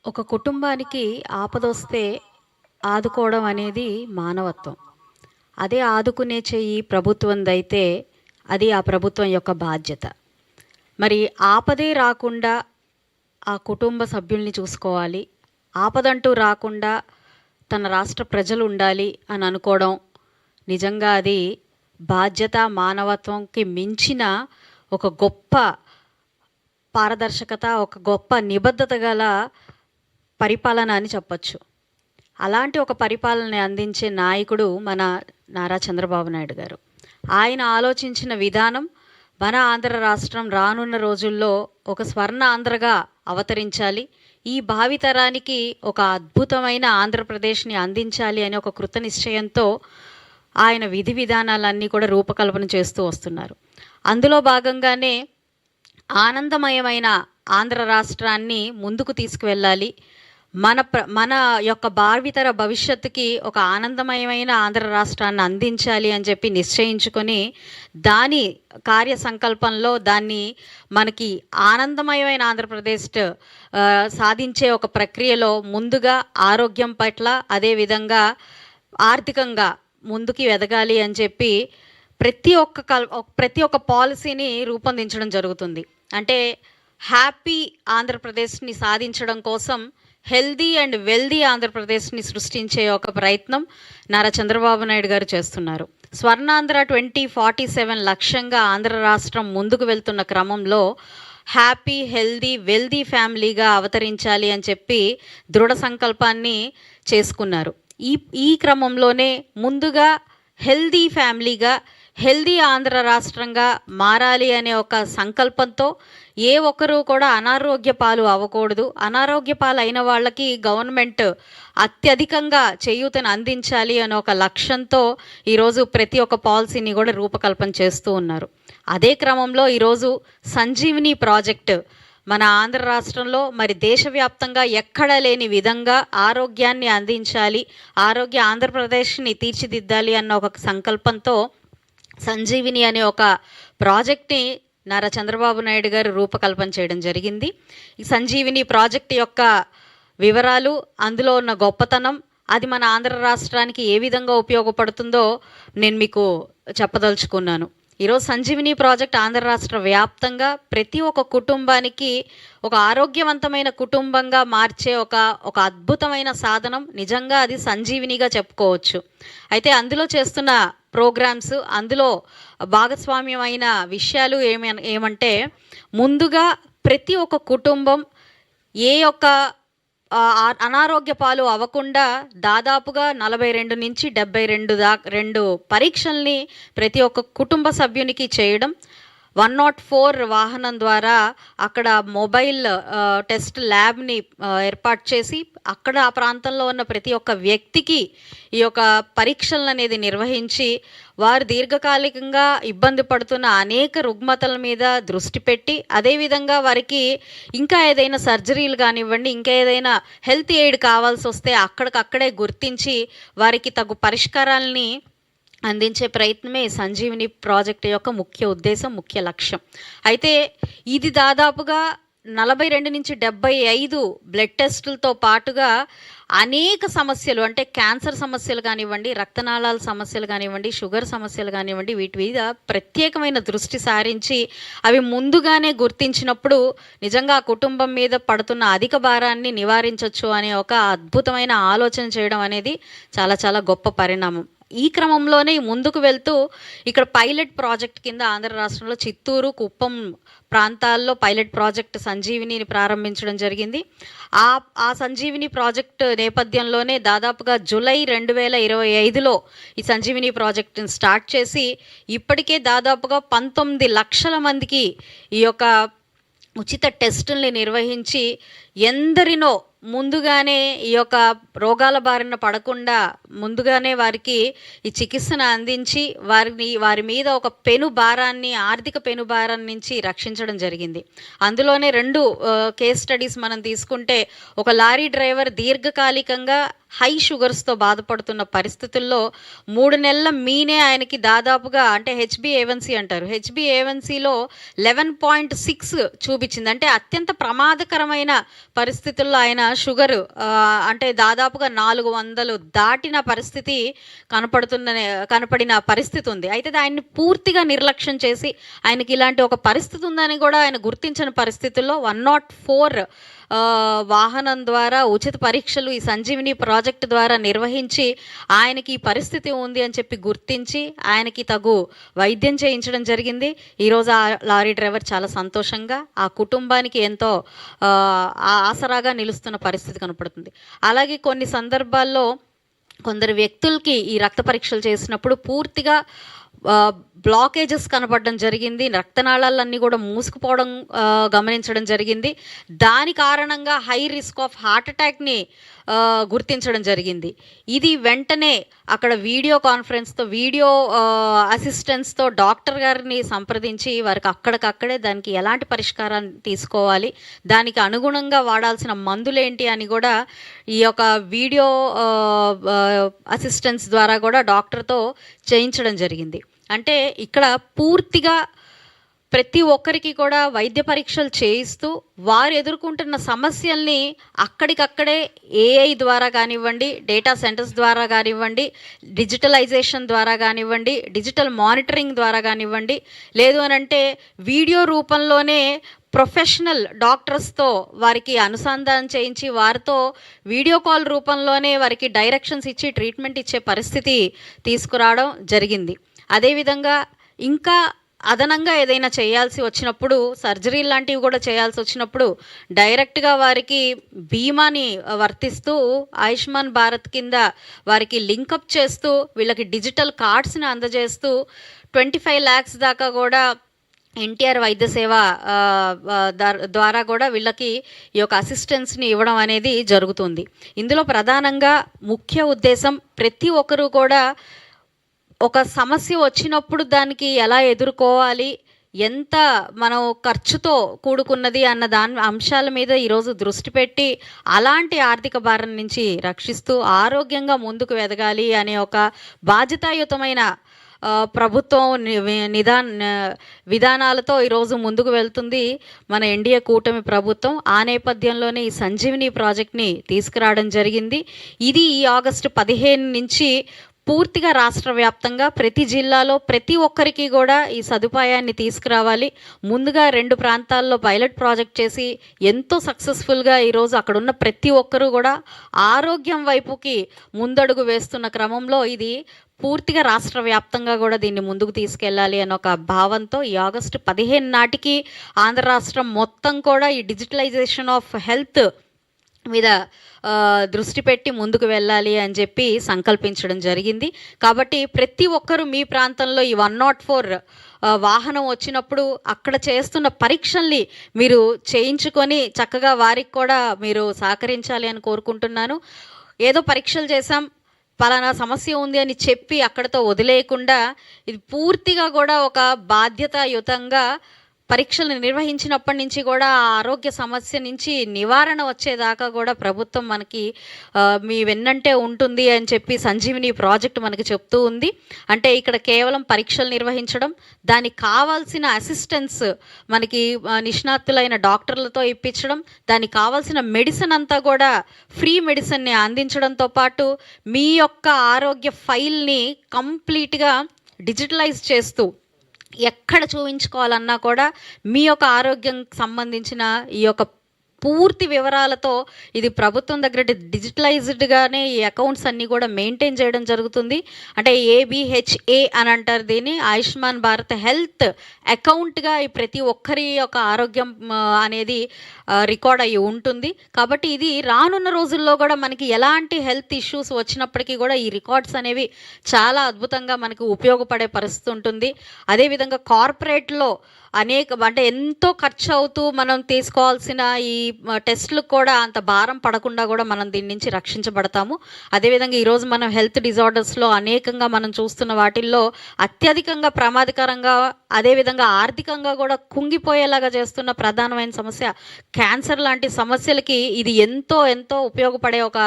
ఒక కుటుంబానికి ఆపదొస్తే ఆదుకోవడం అనేది మానవత్వం. అదే ఆదుకునే చెయ్యి ప్రభుత్వందైతే అది ఆ ప్రభుత్వం యొక్క బాధ్యత. మరి ఆపదే రాకుండా ఆ కుటుంబ సభ్యుల్ని చూసుకోవాలి. ఆపదంటూ రాకుండా తన రాష్ట్ర ప్రజలు ఉండాలి అని అనుకోవడం నిజంగా అది బాధ్యత, మానవత్వంకి మించిన ఒక గొప్ప పారదర్శకత, ఒక గొప్ప నిబద్ధత గల పరిపాలన అని చెప్పొచ్చు. అలాంటి ఒక పరిపాలనని అందించే నాయకుడు మన నారా చంద్రబాబు నాయుడు గారు. ఆయన ఆలోచించిన విధానం మన ఆంధ్ర రాష్ట్రం రానున్న రోజుల్లో ఒక స్వర్ణ ఆంధ్రగా అవతరించాలి. ఈ భావితరానికి ఒక అద్భుతమైన ఆంధ్రప్రదేశ్‌ని అందించాలి అనే ఒక కృత నిశ్చయంతో ఆయన విధి విధానాలన్నీ కూడా రూపకల్పన చేస్తూ వస్తున్నారు. అందులో భాగంగానే ఆనందమయమైన ఆంధ్ర రాష్ట్రాన్ని ముందుకు తీసుకువెళ్ళాలి. మన యొక్క భావితర భవిష్యత్తుకి ఒక ఆనందమయమైన ఆంధ్ర రాష్ట్రాన్ని అందించాలి అని చెప్పి నిశ్చయించుకొని దాని కార్య సంకల్పంలో దాన్ని మనకి ఆనందమయమైన ఆంధ్రప్రదేశ్ సాధించే ఒక ప్రక్రియలో ముందుగా ఆరోగ్యం పట్ల, అదేవిధంగా ఆర్థికంగా ముందుకి ఎదగాలి అని చెప్పి ప్రతి ఒక్క పాలసీని రూపొందించడం జరుగుతుంది. అంటే హ్యాపీ ఆంధ్రప్రదేశ్ని సాధించడం కోసం హెల్దీ అండ్ వెల్దీ ఆంధ్రప్రదేశ్ని సృష్టించే ఒక ప్రయత్నం నారా చంద్రబాబు నాయుడు గారు చేస్తున్నారు. స్వర్ణాంధ్ర 2047 లక్ష్యంగా ఆంధ్ర రాష్ట్రం ముందుకు వెళ్తున్న క్రమంలో హ్యాపీ, హెల్దీ, వెల్దీ ఫ్యామిలీగా అవతరించాలి అని చెప్పి దృఢ సంకల్పాన్ని చేసుకున్నారు. ఈ క్రమంలోనే ముందుగా హెల్దీ ఫ్యామిలీగా, హెల్దీ ఆంధ్ర రాష్ట్రంగా మారాలి అనే ఒక సంకల్పంతో ఏ ఒక్కరూ కూడా అనారోగ్య పాలు అవ్వకూడదు, అనారోగ్య పాలు అయిన వాళ్ళకి గవర్నమెంట్ అత్యధికంగా చేయూతను అందించాలి అనే ఒక లక్ష్యంతో ఈరోజు ప్రతి ఒక్క పాలసీని కూడా రూపకల్పన చేస్తూ ఉన్నారు. అదే క్రమంలో ఈరోజు సంజీవిని ప్రాజెక్టు మన ఆంధ్ర రాష్ట్రంలో, మరి దేశవ్యాప్తంగా ఎక్కడా లేని విధంగా ఆరోగ్యాన్ని అందించాలి, ఆంధ్రప్రదేశ్ని తీర్చిదిద్దాలి అన్న ఒక సంకల్పంతో సంజీవిని అనే ఒక ప్రాజెక్ట్ని నారా చంద్రబాబు నాయుడు గారు రూపకల్పన చేయడం జరిగింది. ఈ సంజీవిని ప్రాజెక్ట్ యొక్క వివరాలు, అందులో ఉన్న గొప్పతనం, అది మన ఆంధ్ర రాష్ట్రానికి ఏ విధంగా ఉపయోగపడుతుందో నేను మీకు చెప్పదలుచుకున్నాను. ఈరోజు సంజీవిని ప్రాజెక్ట్ ఆంధ్ర రాష్ట్ర వ్యాప్తంగా ప్రతి ఒక్క కుటుంబానికి ఒక ఆరోగ్యవంతమైన కుటుంబంగా మార్చే ఒక అద్భుతమైన సాధనం. నిజంగా అది సంజీవినిగా చెప్పుకోవచ్చు. అయితే అందులో చేస్తున్న ప్రోగ్రామ్స్, అందులో భాగస్వామ్యమైన విషయాలు ఏమంటే ముందుగా ప్రతి ఒక్క కుటుంబం ఏ ఒక్క అనారోగ్య పాలు అవ్వకుండా దాదాపుగా 42 నుంచి 72 పరీక్షల్ని ప్రతి ఒక్క కుటుంబ సభ్యునికి చేయడం, 104 వాహనం ద్వారా అక్కడ మొబైల్ టెస్ట్ ల్యాబ్ని ఏర్పాటు చేసి అక్కడ ఆ ప్రాంతంలో ఉన్న ప్రతి ఒక్క వ్యక్తికి ఈ యొక్క పరీక్షలను అనేది నిర్వహించి వారు దీర్ఘకాలికంగా ఇబ్బంది పడుతున్న అనేక రుగ్మతల మీద దృష్టి పెట్టి, అదేవిధంగా వారికి ఇంకా ఏదైనా సర్జరీలు కానివ్వండి, ఇంకా ఏదైనా హెల్త్ ఎయిడ్ కావాల్సి వస్తే అక్కడికక్కడే గుర్తించి వారికి తగు పరిష్కారాలని అందించే ప్రయత్నమే సంజీవిని ప్రాజెక్ట్ యొక్క ముఖ్య ఉద్దేశం, ముఖ్య లక్ష్యం. అయితే ఇది దాదాపుగా 42 నుంచి 75 బ్లడ్ టెస్టులతో పాటుగా అనేక సమస్యలు, అంటే క్యాన్సర్ సమస్యలు కానివ్వండి, రక్తనాళాల సమస్యలు కానివ్వండి, షుగర్ సమస్యలు కానివ్వండి, వీటి మీద ప్రత్యేకమైన దృష్టి సారించి అవి ముందుగానే గుర్తించినప్పుడు నిజంగా ఆ కుటుంబం మీద పడుతున్న అధిక భారాన్ని నివారించవచ్చు అనే ఒక అద్భుతమైన ఆలోచన చేయడం అనేది చాలా చాలా గొప్ప పరిణామం. ఈ క్రమంలోనే ముందుకు వెళ్తూ ఇక్కడ పైలట్ ప్రాజెక్ట్ కింద ఆంధ్ర రాష్ట్రంలో చిత్తూరు, కుప్పం ప్రాంతాల్లో పైలట్ ప్రాజెక్ట్ సంజీవినిని ప్రారంభించడం జరిగింది. ఆ సంజీవిని ప్రాజెక్ట్ నేపథ్యంలోనే దాదాపుగా జూలై 2025లో ఈ సంజీవిని ప్రాజెక్టుని స్టార్ట్ చేసి ఇప్పటికే దాదాపుగా 19 లక్షల మందికి ఈ యొక్క ఉచిత టెస్టుల్ని నిర్వహించి ఎందరినో ముందుగానే ఈ యొక్క రోగాల బారిన పడకుండా ముందుగానే వారికి ఈ చికిత్సను అందించి వారి మీద ఒక ఆర్థిక పెను భారాన్ని నుంచి రక్షించడం జరిగింది. అందులోనే 2 కేస్ స్టడీస్ మనం తీసుకుంటే, ఒక లారీ డ్రైవర్ దీర్ఘకాలికంగా హై షుగర్స్తో బాధపడుతున్న పరిస్థితుల్లో 3 నెలల మీనే ఆయనకి దాదాపుగా, అంటే హెచ్బిఏవన్సీ అంటారు, హెచ్బిఏవన్సీలో 11.6 చూపించింది. అంటే అత్యంత ప్రమాదకరమైన పరిస్థితుల్లో ఆయన షుగర్ అంటే దాదాపుగా 400 దాటిన పరిస్థితి కనపడిన పరిస్థితి ఉంది. అయితే ఆయన్ని పూర్తిగా నిర్లక్ష్యం చేసి ఆయనకి ఇలాంటి ఒక పరిస్థితి ఉందని కూడా ఆయన గుర్తించిన పరిస్థితుల్లో 104 వాహనం ద్వారా ఉచిత పరీక్షలు ఈ సంజీవిని ప్రాజెక్టు ద్వారా నిర్వహించి ఆయనకి ఈ పరిస్థితి ఉంది అని చెప్పి గుర్తించి ఆయనకి తగు వైద్యం చేయించడం జరిగింది. ఈరోజు ఆ లారీ డ్రైవర్ చాలా సంతోషంగా ఆ కుటుంబానికి ఎంతో ఆసరాగా నిలుస్తున్న పరిస్థితి కనపడుతుంది. అలాగే కొన్ని సందర్భాల్లో కొందరు వ్యక్తులకి ఈ రక్త పరీక్షలు చేసినప్పుడు పూర్తిగా బ్లాకేజెస్ కనపడడం జరిగింది. రక్తనాళాలన్నీ కూడా మూసుకుపోవడం గమనించడం జరిగింది. దాని కారణంగా హై రిస్క్ ఆఫ్ హార్ట్ అటాక్ని గుర్తించడం జరిగింది. ఇది వెంటనే అక్కడ వీడియో కాన్ఫరెన్స్తో వీడియో అసిస్టెన్స్తో డాక్టర్ గారిని సంప్రదించి వారికి అక్కడికక్కడే దానికి ఎలాంటి పరిష్కారాన్ని తీసుకోవాలి, దానికి అనుగుణంగా వాడాల్సిన మందులేంటి అని కూడా ఈ యొక్క వీడియో అసిస్టెన్స్ ద్వారా కూడా డాక్టర్తో చేయించడం జరిగింది. అంటే ఇక్కడ పూర్తిగా ప్రతి ఒక్కరికి కూడా వైద్య పరీక్షలు చేయిస్తూ వారు ఎదుర్కొంటున్న సమస్యల్ని అక్కడికక్కడే ఏఐ ద్వారా కానివ్వండి, డేటా సెంటర్స్ ద్వారా కానివ్వండి, డిజిటలైజేషన్ ద్వారా కానివ్వండి, డిజిటల్ మానిటరింగ్ ద్వారా కానివ్వండి, లేదు అనంటే వీడియో రూపంలోనే ప్రొఫెషనల్ డాక్టర్స్తో వారికి అనుసంధానం చేయించి వారితో వీడియో కాల్ రూపంలోనే వారికి డైరెక్షన్స్ ఇచ్చి ట్రీట్మెంట్ ఇచ్చే పరిస్థితి తీసుకురావడం జరిగింది. అదేవిధంగా ఇంకా అదనంగా ఏదైనా చేయాల్సి వచ్చినప్పుడు, సర్జరీ లాంటివి కూడా చేయాల్సి వచ్చినప్పుడు డైరెక్ట్గా వారికి బీమాని వర్తిస్తూ ఆయుష్మాన్ భారత్ కింద వారికి లింకప్ చేస్తూ వీళ్ళకి డిజిటల్ కార్డ్స్ని అందజేస్తూ 25 lakhs దాకా కూడా ఎన్టీఆర్ వైద్య సేవ ద్వారా కూడా వీళ్ళకి ఈ యొక్క అసిస్టెన్స్ని ఇవ్వడం అనేది జరుగుతుంది. ఇందులో ప్రధానంగా ముఖ్య ఉద్దేశం ప్రతి ఒక్కరూ కూడా ఒక సమస్య వచ్చినప్పుడు దానికి ఎలా ఎదుర్కోవాలి, ఎంత మనం ఖర్చుతో కూడుకున్నది అన్న అంశాల మీద ఈరోజు దృష్టి పెట్టి అలాంటి ఆర్థిక భారం నుంచి రక్షిస్తూ ఆరోగ్యంగా ముందుకు ఎదగాలి అనే ఒక బాధ్యతాయుతమైన ప్రభుత్వం విధానాలతో ఈరోజు ముందుకు వెళ్తుంది మన ఎన్డీఏ కూటమి ప్రభుత్వం. ఆ నేపథ్యంలోనే ఈ సంజీవిని ప్రాజెక్ట్ని తీసుకురావడం జరిగింది. ఇది ఈ ఆగస్టు 15 నుంచి పూర్తిగా రాష్ట్ర వ్యాప్తంగా ప్రతి జిల్లాలో ప్రతి ఒక్కరికి కూడా ఈ సదుపాయాన్ని తీసుకురావాలి. ముందుగా 2 ప్రాంతాల్లో పైలట్ ప్రాజెక్ట్ చేసి ఎంతో సక్సెస్ఫుల్గా ఈరోజు అక్కడున్న ప్రతి ఒక్కరూ కూడా ఆరోగ్యం వైపుకి ముందడుగు వేస్తున్న క్రమంలో ఇది పూర్తిగా రాష్ట్ర వ్యాప్తంగా కూడా దీన్ని ముందుకు తీసుకెళ్ళాలి అన్న ఒక భావంతో ఈ ఆగస్టు 15 నాటికి ఆంధ్ర రాష్ట్రం మొత్తం కూడా ఈ డిజిటలైజేషన్ ఆఫ్ హెల్త్ మీద దృష్టి పెట్టి ముందుకు వెళ్ళాలి అని చెప్పి సంకల్పించడం జరిగింది. కాబట్టి ప్రతి ఒక్కరూ మీ ప్రాంతంలో ఈ 104 వాహనం వచ్చినప్పుడు అక్కడ చేస్తున్న పరీక్షల్ని మీరు చేయించుకొని చక్కగా వారికి కూడా మీరు సహకరించాలి అని కోరుకుంటున్నాను. ఏదో పరీక్షలు చేశాం, పలానా సమస్య ఉంది అని చెప్పి అక్కడతో వదిలేయకుండా ఇది పూర్తిగా కూడా ఒక బాధ్యతాయుతంగా పరీక్షలు నిర్వహించినప్పటి నుంచి కూడా ఆరోగ్య సమస్య నుంచి నివారణ వచ్చేదాకా కూడా ప్రభుత్వం మనకి మీ వెన్నంటే ఉంటుంది అని చెప్పి సంజీవిని ప్రాజెక్ట్ మనకి చెప్తూ ఉంది. అంటే ఇక్కడ కేవలం పరీక్షలు నిర్వహించడం, దానికి కావాల్సిన అసిస్టెన్స్ మనకి నిష్ణాతులైన డాక్టర్లతో ఇప్పించడం, దానికి కావాల్సిన మెడిసిన్ అంతా కూడా ఫ్రీ మెడిసిన్ని అందించడంతో పాటు మీ యొక్క ఆరోగ్య ఫైల్ని కంప్లీట్గా డిజిటలైజ్ చేస్తూ ఎక్కడ చూపించుకోవాలన్నా కూడా మీ యొక్క ఆరోగ్యం సంబంధించిన ఈ యొక్క పూర్తి వివరాలతో ఇది ప్రభుత్వం దగ్గర డిజిటలైజ్డ్గానే ఈ అకౌంట్స్ అన్నీ కూడా మెయింటైన్ చేయడం జరుగుతుంది. అంటే ABHA అని అంటారు దీన్ని, ఆయుష్మాన్ భారత్ హెల్త్ అకౌంట్గా ఈ ప్రతి ఒక్కరి యొక్క ఆరోగ్యం అనేది రికార్డ్ అయ్యి ఉంటుంది. కాబట్టి ఇది రానున్న రోజుల్లో కూడా మనకి ఎలాంటి హెల్త్ ఇష్యూస్ వచ్చినప్పటికీ కూడా ఈ రికార్డ్స్ అనేవి చాలా అద్భుతంగా మనకు ఉపయోగపడే పరిస్థితి ఉంటుంది. అదేవిధంగా కార్పొరేట్లో అంటే ఎంతో ఖర్చు అవుతూ మనం తీసుకోవాల్సిన ఈ టెస్టులకు కూడా అంత భారం పడకుండా కూడా మనం దీని నుంచి రక్షించబడతాము. అదేవిధంగా ఈరోజు మనం హెల్త్ డిజార్డర్స్లో అనేకంగా మనం చూస్తున్న వాటిల్లో అత్యధికంగా ప్రమాదకరంగా అదేవిధంగా ఆర్థికంగా కూడా కుంగిపోయేలాగా చేస్తున్న ప్రధానమైన సమస్య క్యాన్సర్ లాంటి సమస్యలకి ఇది ఎంతో ఎంతో ఉపయోగపడే ఒక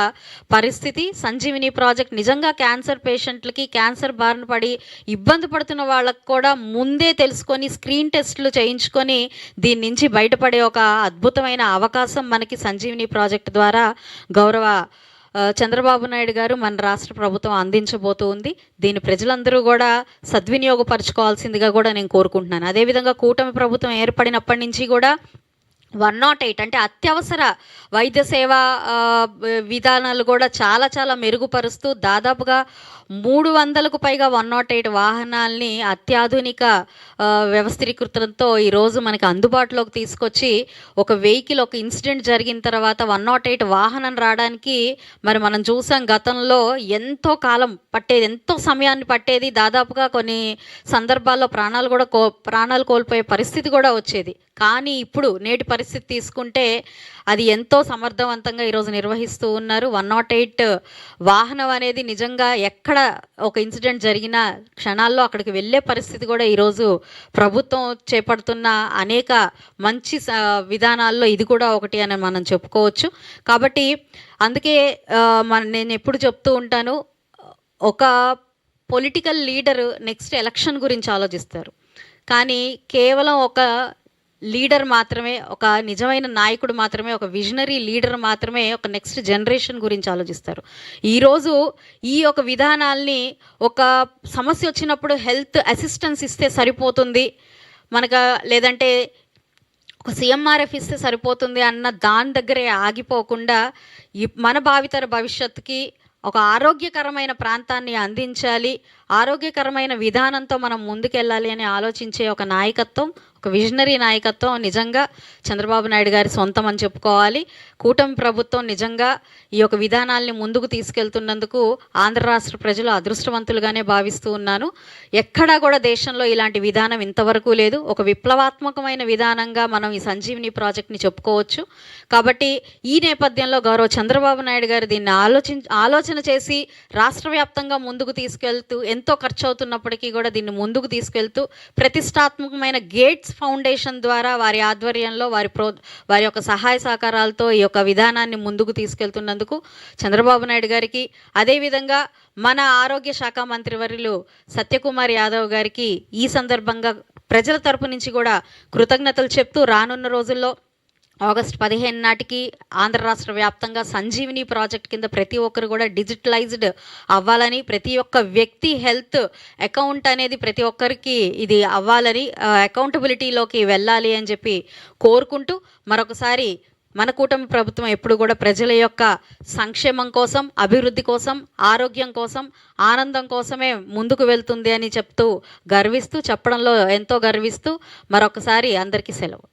పరిస్థితి. సంజీవిని ప్రాజెక్ట్ నిజంగా క్యాన్సర్ పేషెంట్లకి, క్యాన్సర్ బారిన పడి ఇబ్బంది పడుతున్న వాళ్ళకు కూడా ముందే తెలుసుకొని స్క్రీన్ టెస్టులు చేయించుకొని దీని నుంచి బయటపడే ఒక అద్భుతమైన అవకాశం మనకి సంజీవిని ప్రాజెక్ట్ ద్వారా గౌరవ చంద్రబాబు నాయుడు గారు మన రాష్ట్ర ప్రభుత్వం అందించబోతూ ఉంది. దీన్ని ప్రజలందరూ కూడా సద్వినియోగపరచుకోవాల్సిందిగా కూడా నేను కోరుకుంటున్నాను. అదేవిధంగా కూటమి ప్రభుత్వం ఏర్పడినప్పటి నుంచి కూడా 108 అంటే అత్యవసర వైద్య సేవా విధానాలు కూడా చాలా చాలా మెరుగుపరుస్తూ దాదాపుగా 300కు పైగా 108 వాహనాల్ని అత్యాధునిక వ్యవస్థీకృతంతో ఈరోజు మనకి అందుబాటులోకి తీసుకొచ్చి ఒక వెహికల్ ఒక ఇన్సిడెంట్ జరిగిన తర్వాత 108 వాహనం రావడానికి మరి మనం చూసాం గతంలో ఎంతో కాలం పట్టేది, ఎంతో సమయాన్ని పట్టేది. దాదాపుగా కొన్ని సందర్భాల్లో ప్రాణాలు కోల్పోయే పరిస్థితి కూడా వచ్చేది. కానీ ఇప్పుడు నేటి పరిస్థితి తీసుకుంటే అది ఎంతో సమర్థవంతంగా ఈరోజు నిర్వహిస్తూ ఉన్నారు. 108 వాహనం అనేది నిజంగా ఎక్కడ ఒక ఇన్సిడెంట్ జరిగిన క్షణాల్లో అక్కడికి వెళ్ళే పరిస్థితి కూడా ఈరోజు ప్రభుత్వం చేపడుతున్న అనేక మంచి విధానాల్లో ఇది కూడా ఒకటి అని మనం చెప్పుకోవచ్చు. కాబట్టి అందుకే నేను ఎప్పుడు చెప్తూ ఉంటాను, ఒక పొలిటికల్ లీడర్ నెక్స్ట్ ఎలక్షన్ గురించి ఆలోచిస్తారు, కానీ కేవలం ఒక లీడర్ మాత్రమే, ఒక నిజమైన నాయకుడు మాత్రమే, ఒక విజనరీ లీడర్ మాత్రమే ఒక నెక్స్ట్ జనరేషన్ గురించి ఆలోచిస్తారు. ఈరోజు ఈ యొక్క విధానాల్ని ఒక సమస్య వచ్చినప్పుడు హెల్త్ అసిస్టెన్స్ ఇస్తే సరిపోతుంది మనకు, లేదంటే ఒక సిఎంఆర్ఎఫ్ ఇస్తే సరిపోతుంది అన్న దాని దగ్గరే ఆగిపోకుండా మన భావితర భవిష్యత్తుకి ఒక ఆరోగ్యకరమైన ప్రాంతాన్ని అందించాలి, ఆరోగ్యకరమైన విధానంతో మనం ముందుకెళ్ళాలి అని ఆలోచించే ఒక నాయకత్వం, ఒక విజనరీ నాయకత్వం నిజంగా చంద్రబాబు నాయుడు గారి సొంతం అని చెప్పుకోవాలి. కూటమి ప్రభుత్వం నిజంగా ఈ యొక్క విధానాల్ని ముందుకు తీసుకెళ్తున్నందుకు ఆంధ్ర రాష్ట్ర ప్రజలు అదృష్టవంతులుగానే భావిస్తూ ఉన్నాను. ఎక్కడా కూడా దేశంలో ఇలాంటి విధానం ఇంతవరకు లేదు. ఒక విప్లవాత్మకమైన విధానంగా మనం ఈ సంజీవిని ప్రాజెక్ట్ని చెప్పుకోవచ్చు. కాబట్టి ఈ నేపథ్యంలో గౌరవ చంద్రబాబు నాయుడు గారు దీన్ని ఆలోచన చేసి రాష్ట్ర వ్యాప్తంగా ముందుకు తీసుకెళ్తూ, ఎంతో ఖర్చు అవుతున్నప్పటికీ కూడా దీన్ని ముందుకు తీసుకెళ్తూ ప్రతిష్టాత్మకమైన గేట్స్ ఫౌండేషన్ ద్వారా వారి ఆధ్వర్యంలో వారి యొక్క సహాయ సహకారాలతో ఈ యొక్క విధానాన్ని ముందుకు తీసుకెళ్తున్నందుకు చంద్రబాబు నాయుడు గారికి, అదేవిధంగా మన ఆరోగ్య శాఖ మంత్రివర్యులు సత్యకుమార్ యాదవ్ గారికి ఈ సందర్భంగా ప్రజల తరపు నుంచి కూడా కృతజ్ఞతలు చెప్తూ రానున్న రోజుల్లో ఆగస్టు 15 నాటికి ఆంధ్ర రాష్ట్ర వ్యాప్తంగా సంజీవిని ప్రాజెక్ట్ కింద ప్రతి ఒక్కరు కూడా డిజిటలైజ్డ్ అవ్వాలని, ప్రతి ఒక్క వ్యక్తి హెల్త్ అకౌంట్ అనేది ప్రతి ఒక్కరికి ఇది అవ్వాలని, అకౌంటబిలిటీలోకి వెళ్ళాలి అని చెప్పి కోరుకుంటూ మరొకసారి మన కూటమి ప్రభుత్వం ఎప్పుడు కూడా ప్రజల యొక్క సంక్షేమం కోసం, అభివృద్ధి కోసం, ఆరోగ్యం కోసం, ఆనందం కోసమే ముందుకు వెళ్తుంది అని చెప్పడంలో ఎంతో గర్విస్తూ మరొకసారి అందరికీ సెలవు.